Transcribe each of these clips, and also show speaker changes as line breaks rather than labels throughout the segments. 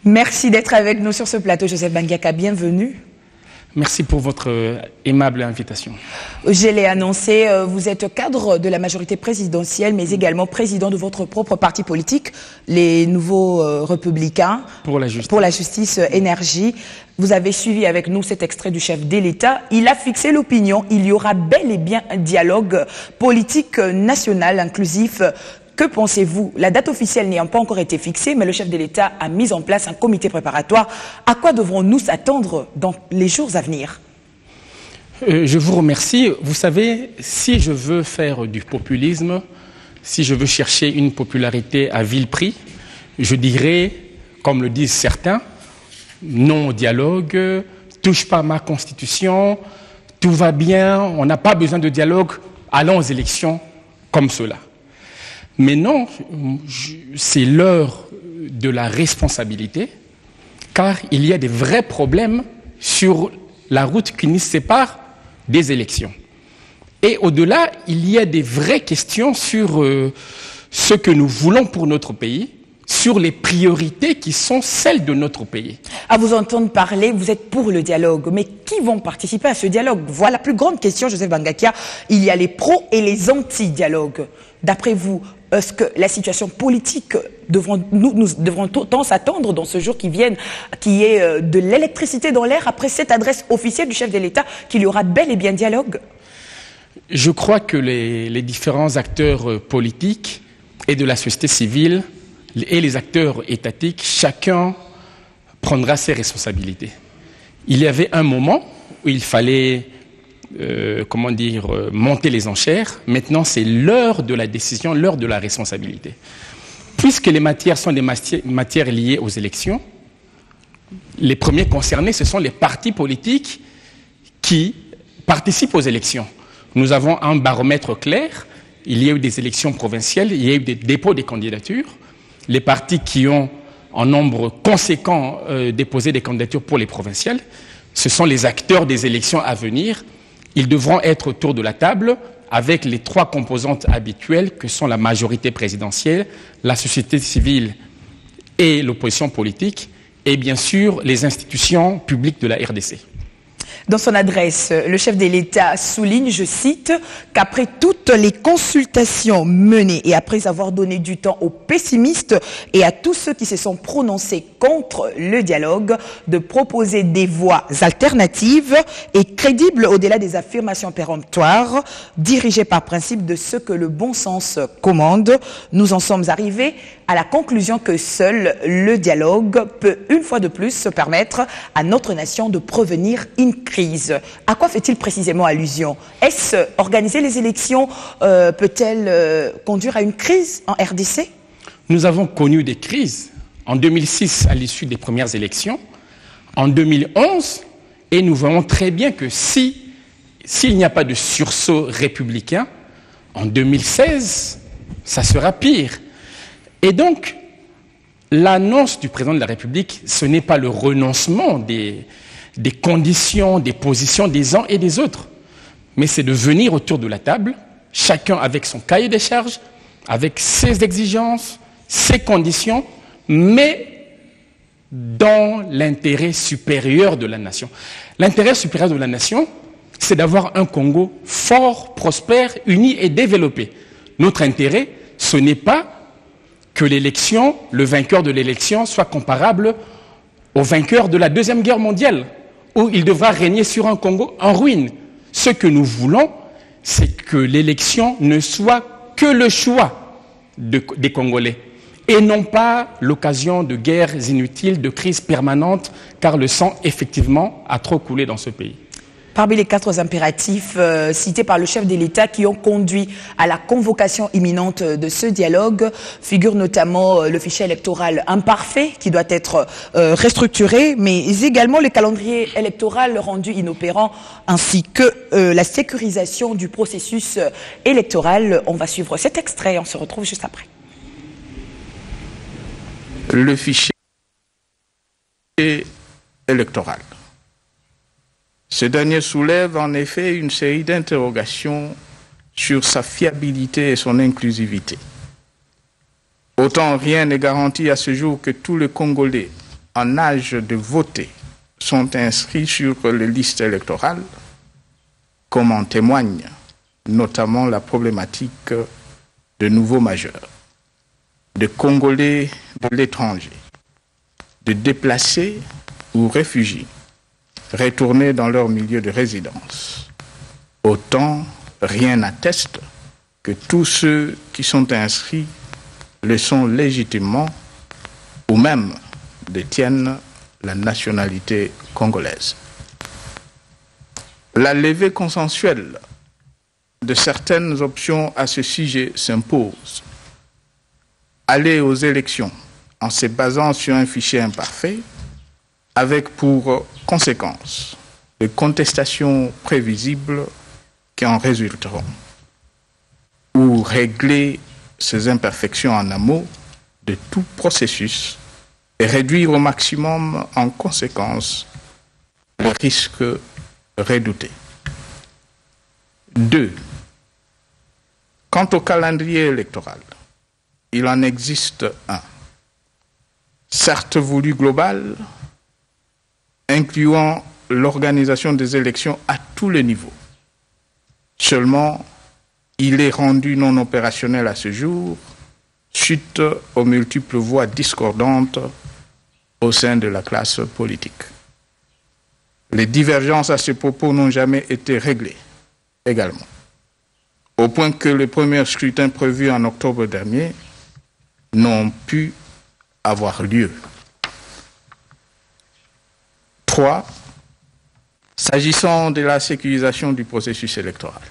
Merci d'être avec nous sur ce plateau, Joseph Bangiaka, bienvenue.
Merci pour votre aimable invitation.
Je l'ai annoncé, vous êtes cadre de la majorité présidentielle, mais également président de votre propre parti politique, les Nouveaux Républicains.
Pour la justice.
Pour la justice, énergie. Vous avez suivi avec nous cet extrait du chef de l'État. Il a fixé l'opinion. Il y aura bel et bien un dialogue politique national inclusif. Que pensez-vous? La date officielle n'ayant pas encore été fixée, mais le chef de l'État a mis en place un comité préparatoire. À quoi devrons-nous s'attendre dans les jours à venir?
Je vous remercie. Vous savez, si je veux faire du populisme, si je veux chercher une popularité à vil prix, je dirais, comme le disent certains, non au dialogue, touche pas à ma constitution, tout va bien, on n'a pas besoin de dialogue, allons aux élections comme cela. Mais non, c'est l'heure de la responsabilité, car il y a des vrais problèmes sur la route qui nous sépare des élections. Et au-delà, il y a des vraies questions sur ce que nous voulons pour notre pays, sur les priorités qui sont celles de notre pays.
À vous entendre parler, vous êtes pour le dialogue, mais qui vont participer à ce dialogue? Voilà la plus grande question, Joseph Bangiaka. Il y a les pros et les anti-dialogues. D'après vous, est-ce que la situation politique, nous devrons tant s'attendre dans ce jour qui vient, qui est de l'électricité dans l'air, après cette adresse officielle du chef de l'État, qu'il y aura bel et bien dialogue?
Je crois que les différents acteurs politiques et de la société civile et les acteurs étatiques, chacun prendra ses responsabilités. Il y avait un moment où il fallait monter les enchères. Maintenant, c'est l'heure de la décision, l'heure de la responsabilité. Puisque les matières sont des matières liées aux élections, les premiers concernés, ce sont les partis politiques qui participent aux élections. Nous avons un baromètre clair. Il y a eu des élections provinciales, il y a eu des dépôts des candidatures. Les partis qui ont en nombre conséquent déposé des candidatures pour les provinciales, ce sont les acteurs des élections à venir. Ils devront être autour de la table avec les trois composantes habituelles que sont la majorité présidentielle, la société civile et l'opposition politique, et bien sûr les institutions publiques de la RDC.
Dans son adresse, le chef de l'État souligne, je cite, qu'après toutes les consultations menées et après avoir donné du temps aux pessimistes et à tous ceux qui se sont prononcés contre le dialogue, de proposer des voies alternatives et crédibles au-delà des affirmations péremptoires, dirigées par principe de ce que le bon sens commande, nous en sommes arrivés à la conclusion que seul le dialogue peut, une fois de plus, se permettre à notre nation de prévenir une crise. À quoi fait-il précisément allusion? Est-ce organiser les élections peut-elle conduire à une crise en RDC?
Nous avons connu des crises en 2006 à l'issue des premières élections, en 2011, et nous voyons très bien que s'il n'y a pas de sursaut républicain, en 2016, ça sera pire. Et donc, l'annonce du président de la République, ce n'est pas le renoncement des conditions, des positions des uns et des autres, mais c'est de venir autour de la table, chacun avec son cahier des charges, avec ses exigences, ses conditions, mais dans l'intérêt supérieur de la nation. L'intérêt supérieur de la nation, c'est d'avoir un Congo fort, prospère, uni et développé. Notre intérêt, ce n'est pas que l'élection, le vainqueur de l'élection soit comparable au vainqueur de la Deuxième Guerre mondiale, où il devra régner sur un Congo en ruine. Ce que nous voulons, c'est que l'élection ne soit que le choix des Congolais, et non pas l'occasion de guerres inutiles, de crises permanentes, car le sang, effectivement, a trop coulé dans ce pays.
Parmi les 4 impératifs cités par le chef de l'État qui ont conduit à la convocation imminente de ce dialogue figure notamment le fichier électoral imparfait qui doit être restructuré, mais également le calendrier électoral rendu inopérant ainsi que la sécurisation du processus électoral. On va suivre cet extrait, on se retrouve juste après.
Le fichier électoral. Ce dernier soulève en effet une série d'interrogations sur sa fiabilité et son inclusivité. Autant rien n'est garanti à ce jour que tous les Congolais en âge de voter sont inscrits sur les listes électorales, comme en témoigne notamment la problématique de nouveaux majeurs, de Congolais de l'étranger, de déplacés ou réfugiés, retournés dans leur milieu de résidence. Autant, rien n'atteste que tous ceux qui sont inscrits le sont légitimement ou même détiennent la nationalité congolaise. La levée consensuelle de certaines options à ce sujet s'impose. Aller aux élections en se basant sur un fichier imparfait, avec pour conséquence des contestations prévisibles qui en résulteront, ou régler ces imperfections en amont de tout processus et réduire au maximum en conséquence le risque redouté. 2. Quant au calendrier électoral, il en existe un, certes voulu global, incluant l'organisation des élections à tous les niveaux. Seulement, il est rendu non opérationnel à ce jour suite aux multiples voix discordantes au sein de la classe politique. Les divergences à ce propos n'ont jamais été réglées également, au point que les premiers scrutins prévus en octobre dernier n'ont pu avoir lieu. 3. S'agissant de la sécurisation du processus électoral,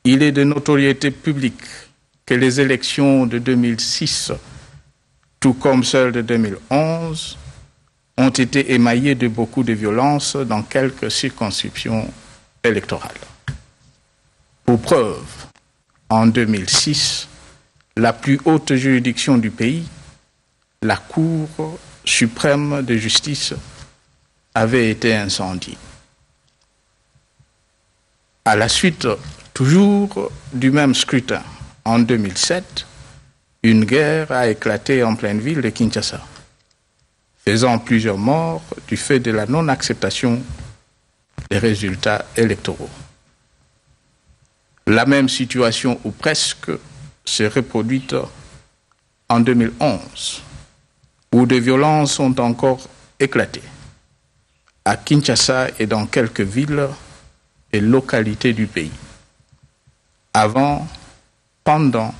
il est de notoriété publique que les élections de 2006, tout comme celles de 2011, ont été émaillées de beaucoup de violences dans quelques circonscriptions électorales. Pour preuve, en 2006, la plus haute juridiction du pays, la Cour suprême de justice, avait été incendiée. À la suite, toujours du même scrutin, en 2007, une guerre a éclaté en pleine ville de Kinshasa, faisant plusieurs morts du fait de la non-acceptation des résultats électoraux. La même situation, ou presque, s'est reproduite en 2011, où des violences ont encore éclaté à Kinshasa et dans quelques villes et localités du pays, avant, pendant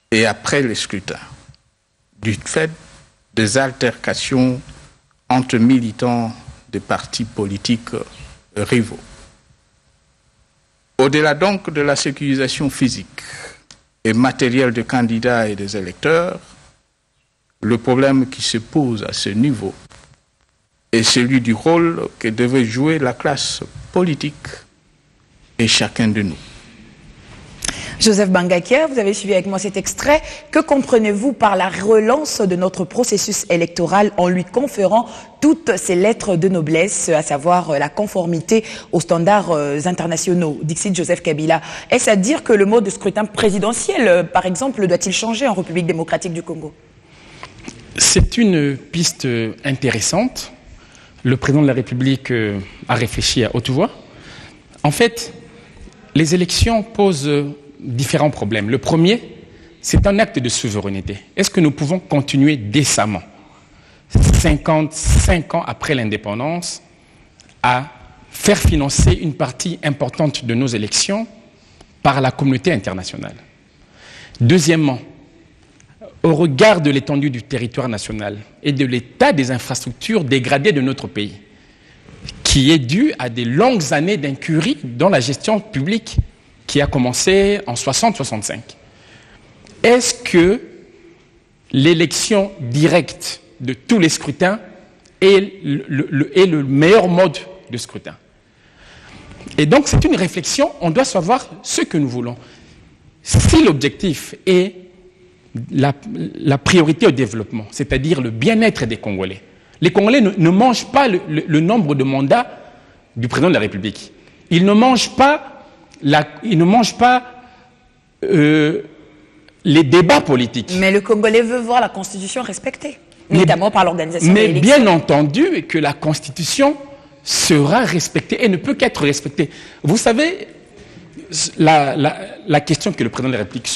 et après les scrutins, du fait des altercations entre militants des partis politiques rivaux. Au-delà donc de la sécurisation physique et matérielle des candidats et des électeurs, le problème qui se pose à ce niveau est celui du rôle que devait jouer la classe politique et chacun de nous.
Joseph Bangakia, vous avez suivi avec moi cet extrait. Que comprenez-vous par la relance de notre processus électoral en lui conférant toutes ces lettres de noblesse, à savoir la conformité aux standards internationaux? Dixit Joseph Kabila. Est-ce à dire que le mode de scrutin présidentiel, par exemple, doit-il changer en République démocratique du Congo?
C'est une piste intéressante. Le président de la République a réfléchi à haute voix. En fait, les élections posent différents problèmes. Le premier, c'est un acte de souveraineté. Est-ce que nous pouvons continuer décemment, 55 ans après l'indépendance, à faire financer une partie importante de nos élections par la communauté internationale? Deuxièmement, au regard de l'étendue du territoire national et de l'état des infrastructures dégradées de notre pays, qui est dû à des longues années d'incurie dans la gestion publique qui a commencé en 60-65. Est-ce que l'élection directe de tous les scrutins est le meilleur mode de scrutin? Et donc, c'est une réflexion, on doit savoir ce que nous voulons. Si l'objectif est la priorité au développement, c'est-à-dire le bien-être des Congolais, les Congolais ne mangent pas le nombre de mandats du président de la République. Ils ne mangent pas les débats politiques.
Mais le Congolais veut voir la Constitution respectée. notamment par l'organisation de l'élection.
Mais bien entendu que la Constitution sera respectée et ne peut qu'être respectée. Vous savez, la question que le président de la République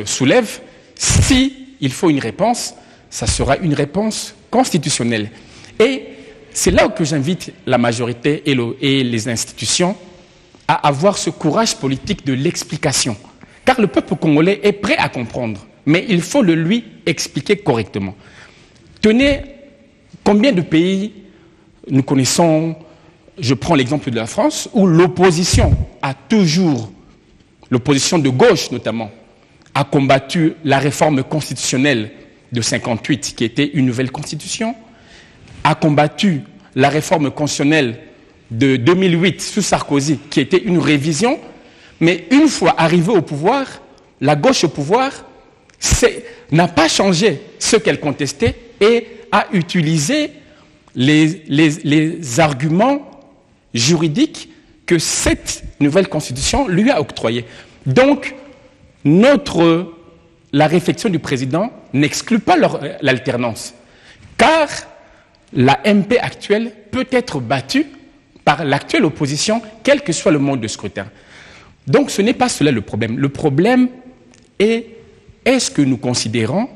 soulève, si il faut une réponse, ça sera une réponse constitutionnelle. Et c'est là que j'invite la majorité et les institutions à avoir ce courage politique de l'explication. Car le peuple congolais est prêt à comprendre, mais il faut le lui expliquer correctement. Tenez, combien de pays nous connaissons, je prends l'exemple de la France, où l'opposition a toujours, l'opposition de gauche notamment, a combattu la réforme constitutionnelle de 1958, qui était une nouvelle constitution, a combattu la réforme constitutionnelle de 2008 sous Sarkozy, qui était une révision, mais une fois arrivée au pouvoir, la gauche au pouvoir n'a pas changé ce qu'elle contestait et a utilisé les arguments juridiques que cette nouvelle constitution lui a octroyés. Donc, la réflexion du président n'exclut pas l'alternance, car la MP actuelle peut être battue par l'actuelle opposition, quel que soit le mode de scrutin. Donc ce n'est pas cela le problème. Le problème est, est-ce que nous considérons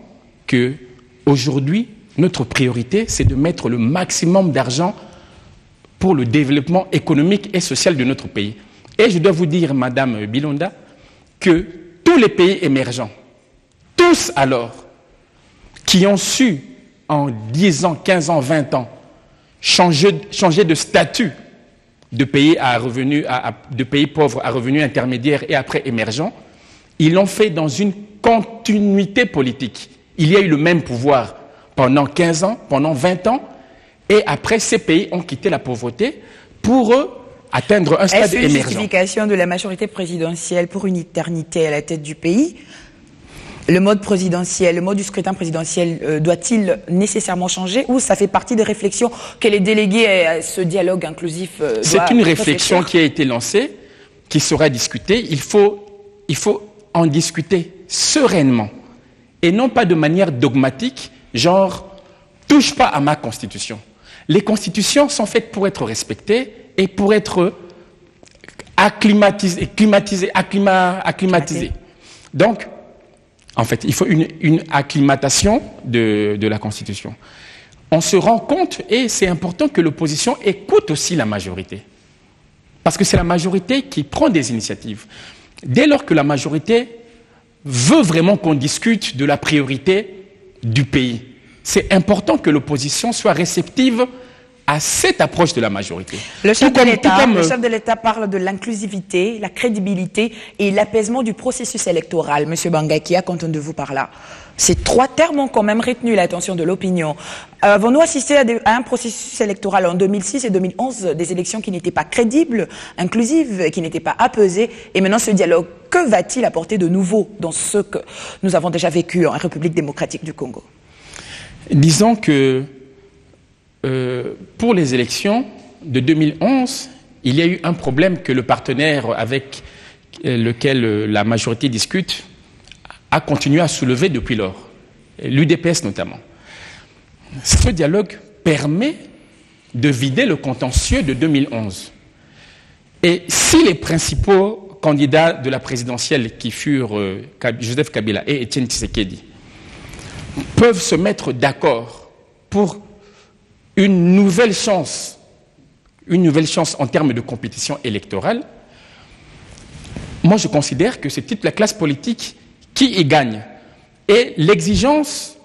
qu'aujourd'hui, notre priorité, c'est de mettre le maximum d'argent pour le développement économique et social de notre pays. Et je dois vous dire, Madame Bilonda, que tous les pays émergents, tous alors, qui ont su, en 10 ans, 15 ans, 20 ans, changer de statut de pays, de pays pauvres à revenus intermédiaires et après émergents, ils l'ont fait dans une continuité politique. Il y a eu le même pouvoir pendant 15 ans, pendant 20 ans, et après ces pays ont quitté la pauvreté pour atteindre un stade émergent. Est-ce une
justification de la majorité présidentielle pour une éternité à la tête du pays? Le mode présidentiel, le mode du scrutin présidentiel doit-il nécessairement changer ou ça fait partie des réflexions que les délégués à ce dialogue inclusif doivent
C'est une réflexion qui a été lancée, qui sera discutée. Il faut en discuter sereinement et non pas de manière dogmatique, genre « touche pas à ma constitution ». Les constitutions sont faites pour être respectées et pour être acclimatisées. Donc, en fait, il faut une acclimatation de la Constitution. On se rend compte, et c'est important que l'opposition écoute aussi la majorité. Parce que c'est la majorité qui prend des initiatives. Dès lors que la majorité veut vraiment qu'on discute de la priorité du pays, c'est important que l'opposition soit réceptive à cette approche de la majorité.
Le chef de l'État parle de l'inclusivité, la crédibilité et l'apaisement du processus électoral. Monsieur Bangakia, qu'entendez-vous par là? Ces trois termes ont quand même retenu l'attention de l'opinion. Avons-nous assisté à un processus électoral en 2006 et 2011, des élections qui n'étaient pas crédibles, inclusives, qui n'étaient pas apaisées? Et maintenant, ce dialogue, que va-t-il apporter de nouveau dans ce que nous avons déjà vécu en République démocratique du Congo?
Disons que pour les élections de 2011, il y a eu un problème que le partenaire avec lequel la majorité discute a continué à soulever depuis lors, l'UDPS notamment. Ce dialogue permet de vider le contentieux de 2011. Et si les principaux candidats de la présidentielle qui furent Joseph Kabila et Etienne Tshisekedi peuvent se mettre d'accord pour une nouvelle chance en termes de compétition électorale, moi je considère que c'est toute la classe politique qui y gagne. Et l'exigence,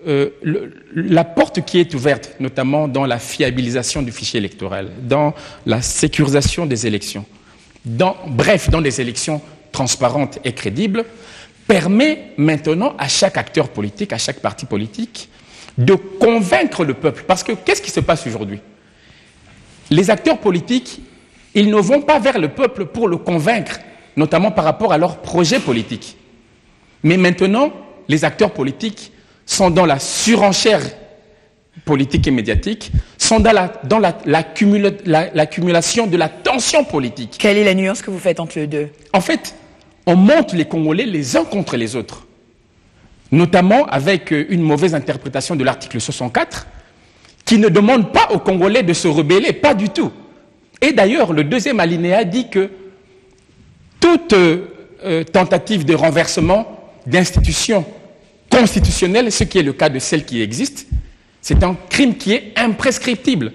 la porte qui est ouverte, notamment dans la fiabilisation du fichier électoral, dans la sécurisation des élections, dans des élections transparentes et crédibles, permet maintenant à chaque acteur politique, à chaque parti politique, de convaincre le peuple. Parce que qu'est-ce qui se passe aujourd'hui? Les acteurs politiques, ils ne vont pas vers le peuple pour le convaincre, notamment par rapport à leur projet politique. Mais maintenant, les acteurs politiques sont dans la surenchère politique et médiatique, sont dans l'accumulation de la tension politique.
Quelle est la nuance que vous faites entre les deux?
En fait, on monte les Congolais les uns contre les autres. notamment avec une mauvaise interprétation de l'article 64, qui ne demande pas aux Congolais de se rebeller, pas du tout. Et d'ailleurs, le deuxième alinéa dit que toute tentative de renversement d'institutions constitutionnelles, ce qui est le cas de celles qui existent, c'est un crime qui est imprescriptible.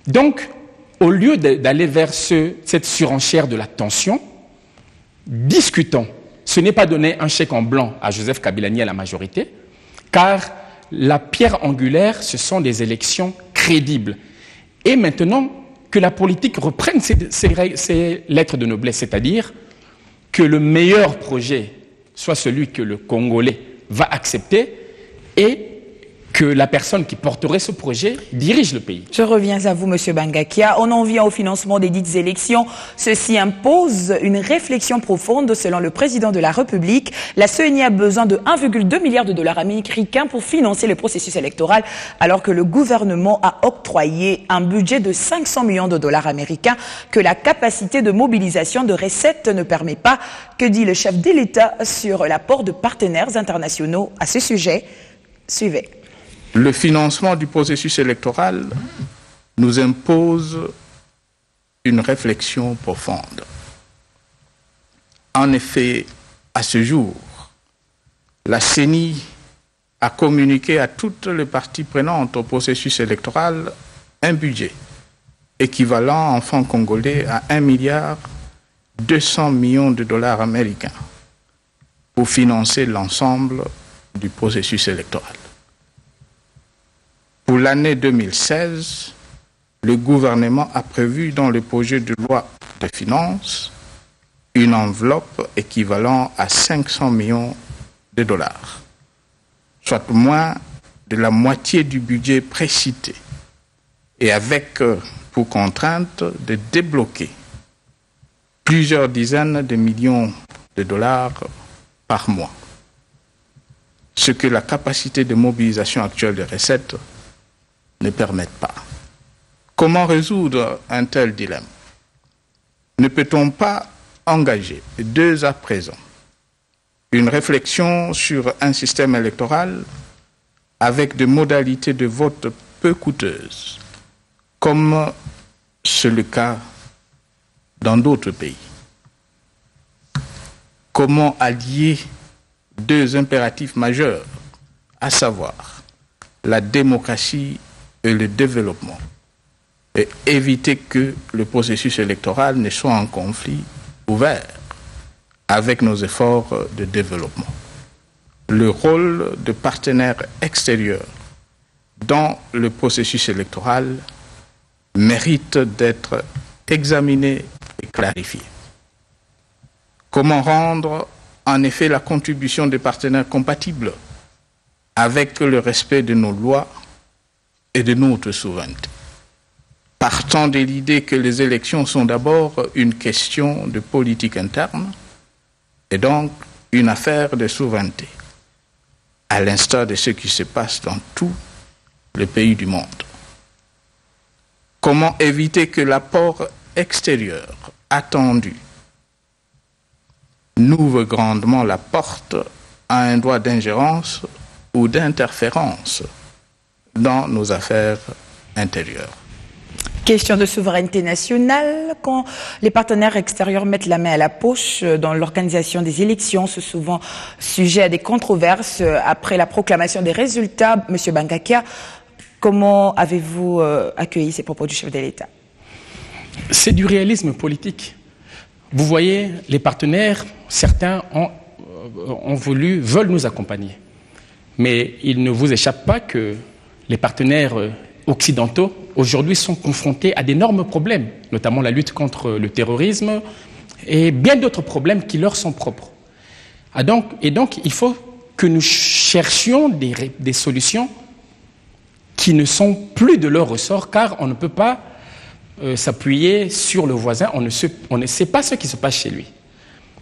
Donc, au lieu d'aller vers cette surenchère de la tension, discutons. Ce n'est pas donner un chèque en blanc à Joseph Kabila ni à la majorité, car la pierre angulaire, ce sont des élections crédibles. Et maintenant, que la politique reprenne ses lettres de noblesse, c'est-à-dire que le meilleur projet soit celui que le Congolais va accepter et que la personne qui porterait ce projet dirige le pays.
Je reviens à vous, Monsieur Bangakia. On en vient au financement des dites élections. Ceci impose une réflexion profonde. Selon le président de la République, la CENI a besoin de 1,2 milliard de dollars américains pour financer le processus électoral, alors que le gouvernement a octroyé un budget de 500 millions de dollars américains que la capacité de mobilisation de recettes ne permet pas. Que dit le chef de l'État sur l'apport de partenaires internationaux à ce sujet? Suivez.
Le financement du processus électoral nous impose une réflexion profonde. En effet, à ce jour, la CENI a communiqué à toutes les parties prenantes au processus électoral un budget équivalent en francs congolais à 1,2 milliard de dollars américains pour financer l'ensemble du processus électoral. Pour l'année 2016, le gouvernement a prévu dans le projet de loi de finances une enveloppe équivalente à 500 millions de dollars, soit moins de la moitié du budget précité, et avec pour contrainte de débloquer plusieurs dizaines de millions de dollars par mois, ce que la capacité de mobilisation actuelle des recettes ne permettent pas. Comment résoudre un tel dilemme? Ne peut-on pas engager dès à présent une réflexion sur un système électoral avec des modalités de vote peu coûteuses, comme c'est le cas dans d'autres pays? Comment allier deux impératifs majeurs, à savoir la démocratie et le développement, et éviter que le processus électoral ne soit en conflit ouvert avec nos efforts de développement? Le rôle de partenaires extérieurs dans le processus électoral mérite d'être examiné et clarifié. Comment rendre en effet la contribution des partenaires compatible avec le respect de nos lois et de notre souveraineté, partant de l'idée que les élections sont d'abord une question de politique interne et donc une affaire de souveraineté, à l'instar de ce qui se passe dans tous les pays du monde. Comment éviter que l'apport extérieur attendu n'ouvre grandement la porte à un droit d'ingérence ou d'interférence dans nos affaires intérieures?
Question de souveraineté nationale. Quand les partenaires extérieurs mettent la main à la poche dans l'organisation des élections, c'est souvent sujet à des controverses. Après la proclamation des résultats, M. Bangakia, comment avez-vous accueilli ces propos du chef de l'État?
C'est du réalisme politique. Vous voyez, les partenaires, certains veulent nous accompagner. Mais il ne vous échappe pas que les partenaires occidentaux, aujourd'hui, sont confrontés à d'énormes problèmes, notamment la lutte contre le terrorisme et bien d'autres problèmes qui leur sont propres. Et donc, il faut que nous cherchions des solutions qui ne sont plus de leur ressort, car on ne peut pas s'appuyer sur le voisin, on ne sait pas ce qui se passe chez lui.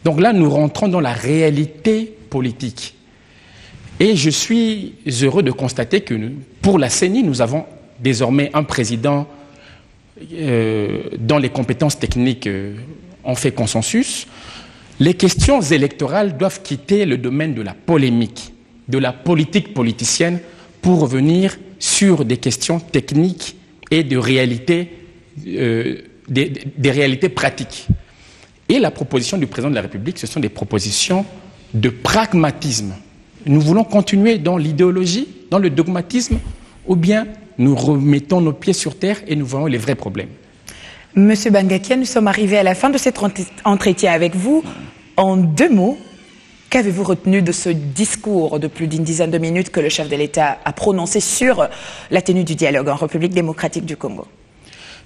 Donc là, nous rentrons dans la réalité politique. Et je suis heureux de constater que pour la CENI, nous avons désormais un président dont les compétences techniques ont fait consensus. Les questions électorales doivent quitter le domaine de la polémique. de la politique politicienne pour revenir sur des questions techniques et de réalités, des réalités pratiques. Et la proposition du président de la République, ce sont des propositions de pragmatisme. Nous voulons continuer dans l'idéologie, dans le dogmatisme, ou bien nous remettons nos pieds sur terre et nous voyons les vrais problèmes.
Monsieur Bangakia, nous sommes arrivés à la fin de cet entretien avec vous. En 2 mots, qu'avez-vous retenu de ce discours de plus d'une dizaine de minutes que le chef de l'État a prononcé sur la tenue du dialogue en République démocratique du Congo?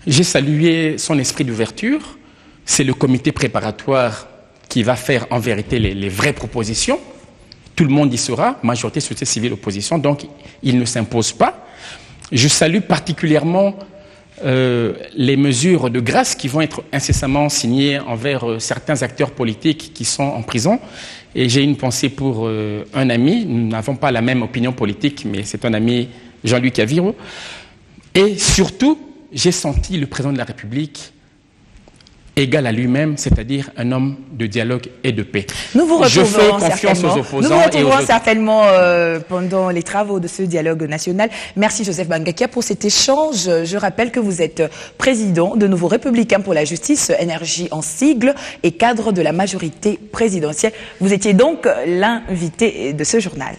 J'ai salué son esprit d'ouverture. C'est le comité préparatoire qui va faire en vérité les vraies propositions. Tout le monde y sera, majorité, société civile, opposition, donc il ne s'impose pas. Je salue particulièrement les mesures de grâce qui vont être incessamment signées envers certains acteurs politiques qui sont en prison. Et j'ai une pensée pour un ami, nous n'avons pas la même opinion politique, mais c'est un ami, Jean-Luc Aviro. Et surtout, j'ai senti le président de la République égal à lui-même, c'est-à-dire un homme de dialogue et de paix.
Nous vous retrouverons
certainement,
certainement pendant les travaux de ce dialogue national. Merci Joseph Bangakia pour cet échange. Je rappelle que vous êtes président de Nouveau Républicains pour la Justice, énergie en sigle, et cadre de la majorité présidentielle. Vous étiez donc l'invité de ce journal.